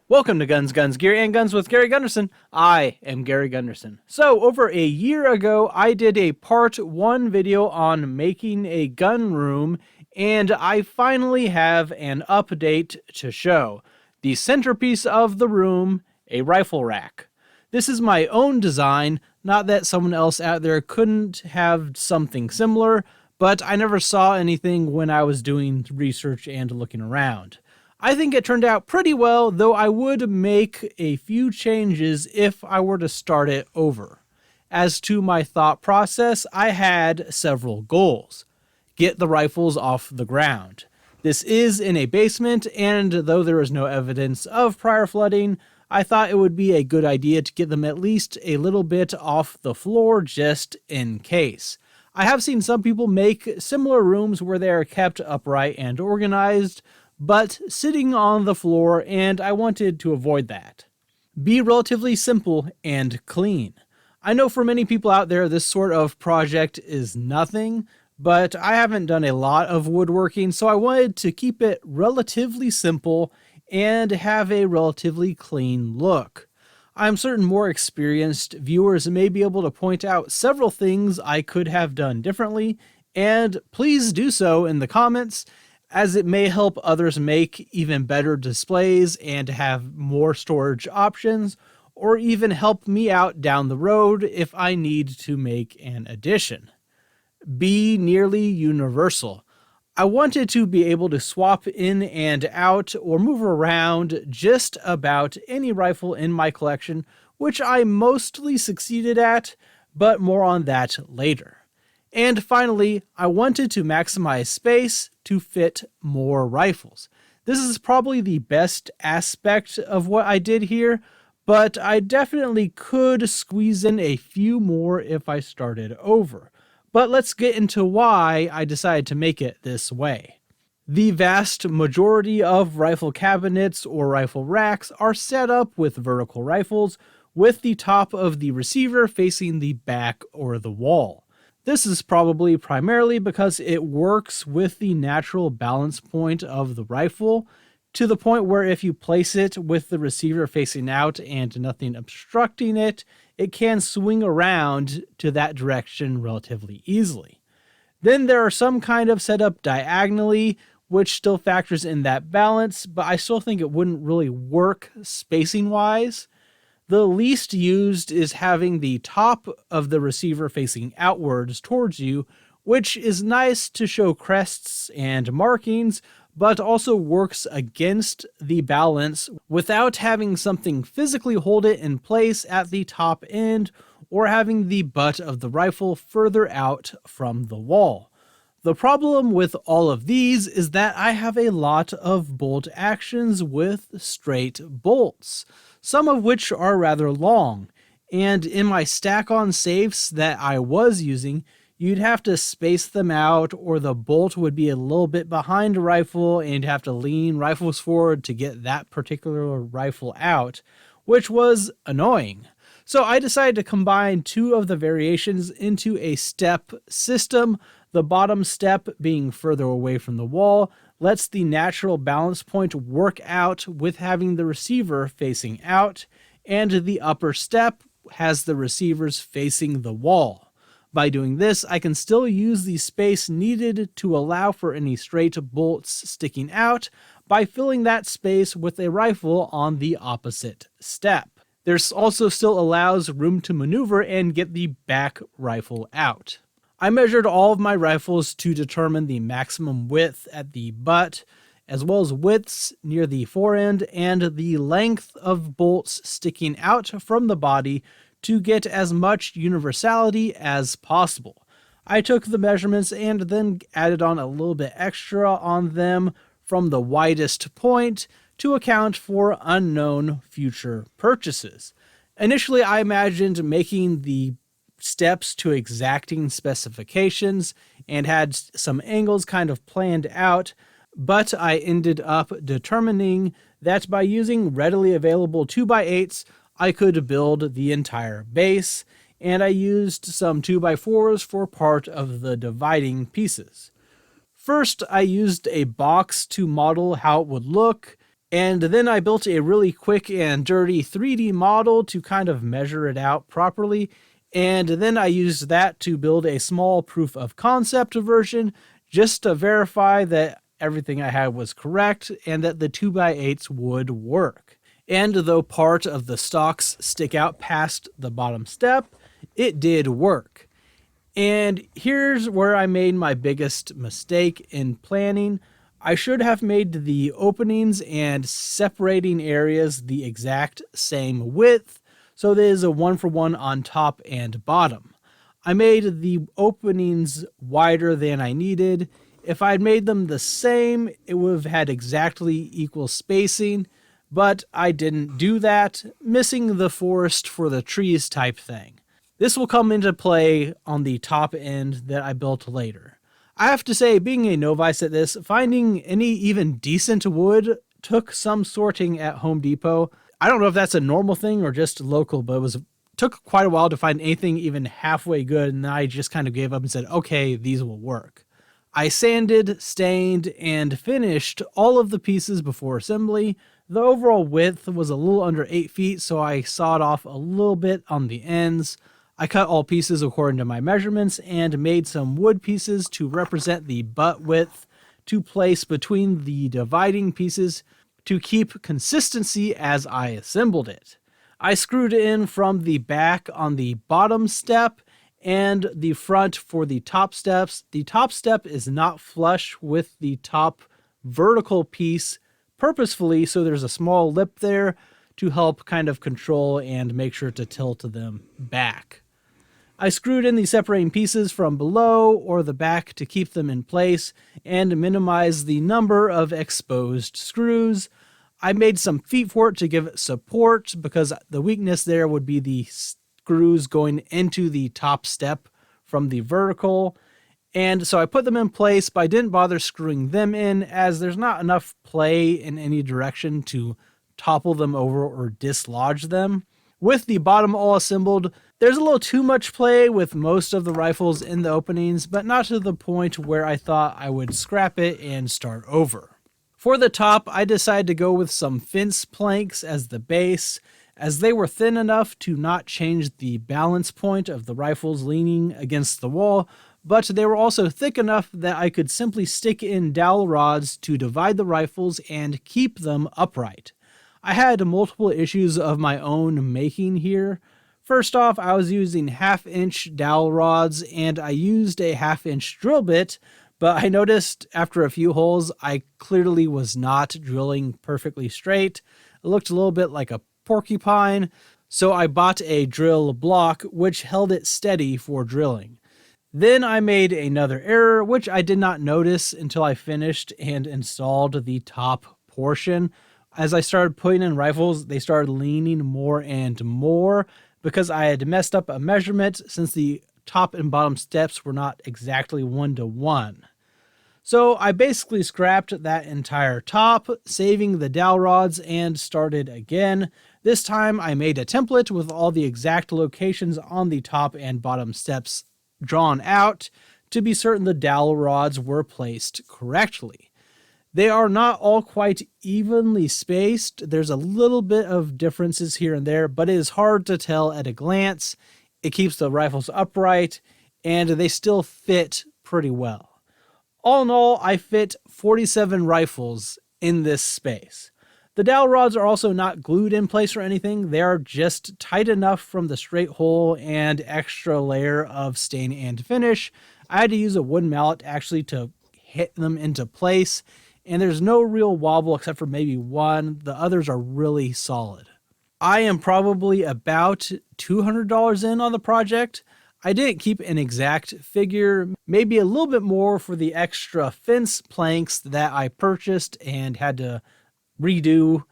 Welcome to Guns, Guns, Gear, and Guns with Gary Gunderson. I am Gary Gunderson. So, over a year ago, I did a part 1 video on making a gun room, and I finally have an update to show. The centerpiece of the room, a rifle rack. This is my own design, not that someone else out there couldn't have something similar, but I never saw anything when I was doing research and looking around. I think it turned out pretty well, though I would make a few changes if I were to start it over. As to my thought process, I had several goals. Get the rifles off the ground. This is in a basement, and though there is no evidence of prior flooding, I thought it would be a good idea to get them at least a little bit off the floor just in case. I have seen some people make similar rooms where they are kept upright and organized, but sitting on the floor, and I wanted to avoid that. Be relatively simple and clean. I know for many people out there this sort of project is nothing, but I haven't done a lot of woodworking, so I wanted to keep it relatively simple and have a relatively clean look. I'm certain more experienced viewers may be able to point out several things I could have done differently, and please do so in the comments, as it may help others make even better displays and have more storage options, or even help me out down the road if I need to make an addition. Be nearly universal. I wanted to be able to swap in and out or move around just about any rifle in my collection, which I mostly succeeded at, but more on that later. And finally, I wanted to maximize space to fit more rifles. This is probably the best aspect of what I did here, but I definitely could squeeze in a few more if I started over. But let's get into why I decided to make it this way. The vast majority of rifle cabinets or rifle racks are set up with vertical rifles, with the top of the receiver facing the back or the wall. This is probably primarily because it works with the natural balance point of the rifle, to the point where if you place it with the receiver facing out and nothing obstructing it, it can swing around to that direction relatively easily. Then there are some kind of setup diagonally, which still factors in that balance, but I still think it wouldn't really work spacing-wise. The least used is having the top of the receiver facing outwards towards you, which is nice to show crests and markings, but also works against the balance without having something physically hold it in place at the top end or having the butt of the rifle further out from the wall. The problem with all of these is that I have a lot of bolt actions with straight bolts, some of which are rather long, and in my stack-on safes that I was using, you'd have to space them out, or the bolt would be a little bit behind a rifle and you'd have to lean rifles forward to get that particular rifle out, which was annoying. So I decided to combine two of the variations into a step system. The bottom step, being further away from the wall, lets the natural balance point work out with having the receiver facing out, and the upper step has the receivers facing the wall. By doing this, I can still use the space needed to allow for any straight bolts sticking out by filling that space with a rifle on the opposite step. There's also still allows room to maneuver and get the back rifle out. I measured all of my rifles to determine the maximum width at the butt, as well as widths near the forend and the length of bolts sticking out from the body to get as much universality as possible. I took the measurements and then added on a little bit extra on them from the widest point to account for unknown future purchases. Initially, I imagined making the steps to exacting specifications and had some angles kind of planned out, but I ended up determining that by using readily available 2x8s, I could build the entire base, and I used some 2x4s for part of the dividing pieces. First, I used a box to model how it would look, And then I built a really quick and dirty 3D model to kind of measure it out properly. And then I used that to build a small proof of concept version just to verify that everything I had was correct and that the 2x8s would work. And though part of the stalks stick out past the bottom step, it did work. And here's where I made my biggest mistake in planning. I should have made the openings and separating areas the exact same width, so there's a 1-for-1 on top and bottom. I made the openings wider than I needed. If I'd made them the same, it would have had exactly equal spacing, but I didn't do that, missing the forest for the trees type thing. This will come into play on the top end that I built later. I have to say, being a novice at this, finding any even decent wood took some sorting at Home Depot. I don't know if that's a normal thing or just local, but took quite a while to find anything even halfway good, and I just kind of gave up and said, okay, these will work. I sanded, stained, and finished all of the pieces before assembly. The overall width was a little under 8 feet, so I sawed off a little bit on the ends. I cut all pieces according to my measurements and made some wood pieces to represent the butt width to place between the dividing pieces to keep consistency as I assembled it. I screwed in from the back on the bottom step and the front for the top steps. The top step is not flush with the top vertical piece purposefully, so there's a small lip there to help kind of control and make sure to tilt them back. I screwed in the separating pieces from below or the back to keep them in place and minimize the number of exposed screws. I made some feet for it to give it support because the weakness there would be the screws going into the top step from the vertical. And so I put them in place, but I didn't bother screwing them in as there's not enough play in any direction to topple them over or dislodge them. With the bottom all assembled, there's a little too much play with most of the rifles in the openings, but not to the point where I thought I would scrap it and start over. For the top, I decided to go with some fence planks as the base, as they were thin enough to not change the balance point of the rifles leaning against the wall, but they were also thick enough that I could simply stick in dowel rods to divide the rifles and keep them upright. I had multiple issues of my own making here. First off, I was using 1/2-inch dowel rods and I used a 1/2-inch drill bit, but I noticed after a few holes I clearly was not drilling perfectly straight. It looked a little bit like a porcupine, so I bought a drill block which held it steady for drilling. Then I made another error, which I did not notice until I finished and installed the top portion. As I started putting in rifles, they started leaning more and more because I had messed up a measurement since the top and bottom steps were not exactly 1-to-1. So I basically scrapped that entire top, saving the dowel rods, and started again. This time I made a template with all the exact locations on the top and bottom steps drawn out to be certain the dowel rods were placed correctly. They are not all quite evenly spaced. There's a little bit of differences here and there, but it is hard to tell at a glance. It keeps the rifles upright, and they still fit pretty well. All in all, I fit 47 rifles in this space. The dowel rods are also not glued in place or anything. They are just tight enough from the straight hole and extra layer of stain and finish. I had to use a wooden mallet actually to hit them into place, and there's no real wobble except for maybe one. The others are really solid. I am probably about $200 in on the project. I didn't keep an exact figure, maybe a little bit more for the extra fence planks that I purchased and had to redo,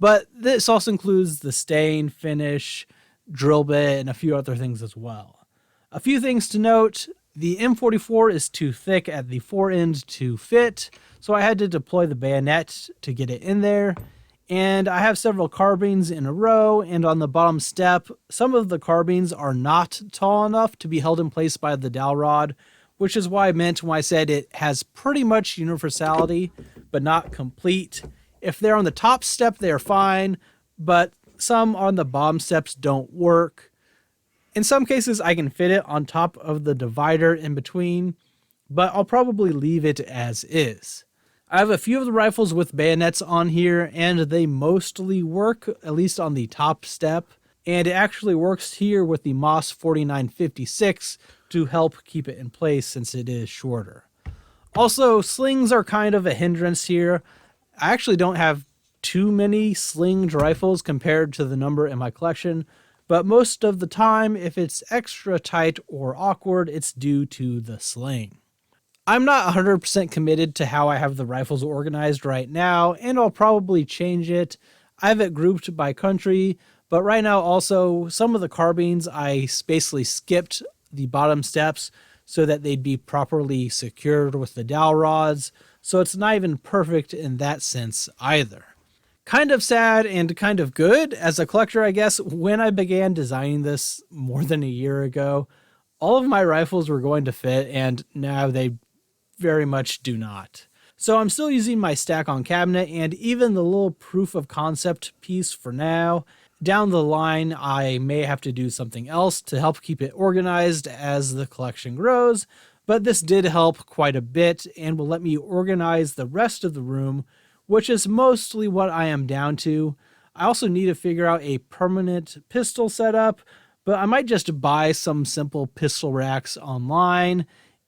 but this also includes the stain, finish, drill bit, and a few other things as well. A few things to note: the M44 is too thick at the fore-end to fit, so I had to deploy the bayonet to get it in there. And I have several carbines in a row, and on the bottom step, some of the carbines are not tall enough to be held in place by the dowel rod, which is what I meant when I said it has pretty much universality, but not complete. If they're on the top step, they're fine, but some on the bottom steps don't work. In some cases, I can fit it on top of the divider in between, but I'll probably leave it as is. I have a few of the rifles with bayonets on here, and they mostly work, at least on the top step. And it actually works here with the Moss 4956 to help keep it in place since it is shorter. Also, slings are kind of a hindrance here. I actually don't have too many slinged rifles compared to the number in my collection, but most of the time, if it's extra tight or awkward, it's due to the sling. I'm not 100% committed to how I have the rifles organized right now, and I'll probably change it. I have it grouped by country, but right now also some of the carbines I basically skipped the bottom steps so that they'd be properly secured with the dowel rods, so it's not even perfect in that sense either. Kind of sad and kind of good as a collector, I guess. When I began designing this more than a year ago, all of my rifles were going to fit, and now they very much do not. So I'm still using my stack on cabinet and even the little proof of concept piece for now. Down the line, I may have to do something else to help keep it organized as the collection grows, but this did help quite a bit and will let me organize the rest of the room, which is mostly what I am down to. I also need to figure out a permanent pistol setup, but I might just buy some simple pistol racks online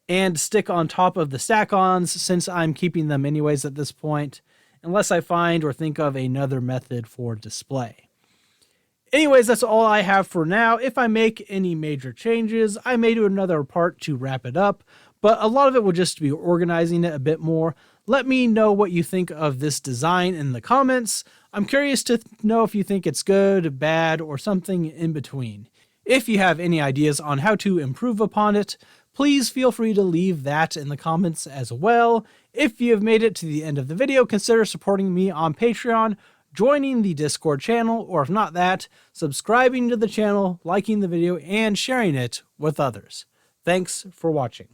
and stick on top of the stack-ons since I'm keeping them anyways at this point, unless I find or think of another method for display. Anyways, that's all I have for now. If I make any major changes, I may do another part to wrap it up, but a lot of it will just be organizing it a bit more. Let me know what you think of this design in the comments. I'm curious to know if you think it's good, bad, or something in between. If you have any ideas on how to improve upon it, please feel free to leave that in the comments as well. If you have made it to the end of the video, consider supporting me on Patreon, joining the Discord channel, or if not that, subscribing to the channel, liking the video, and sharing it with others. Thanks for watching.